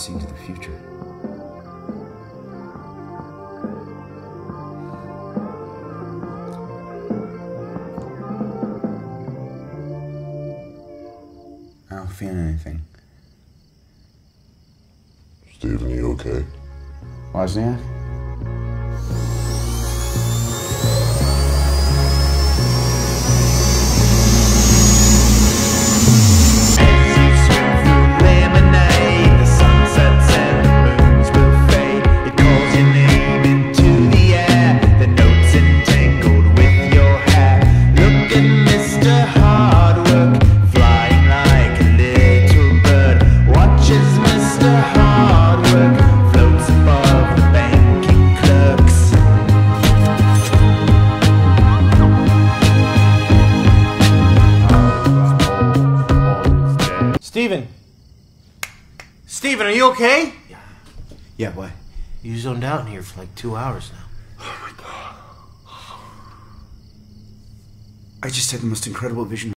see into the future. I don't feel anything. Steven, you okay? Wozniak? Steven! Steven, are you okay? Yeah, what? You zoned out in here for like 2 hours now. I just had the most incredible vision.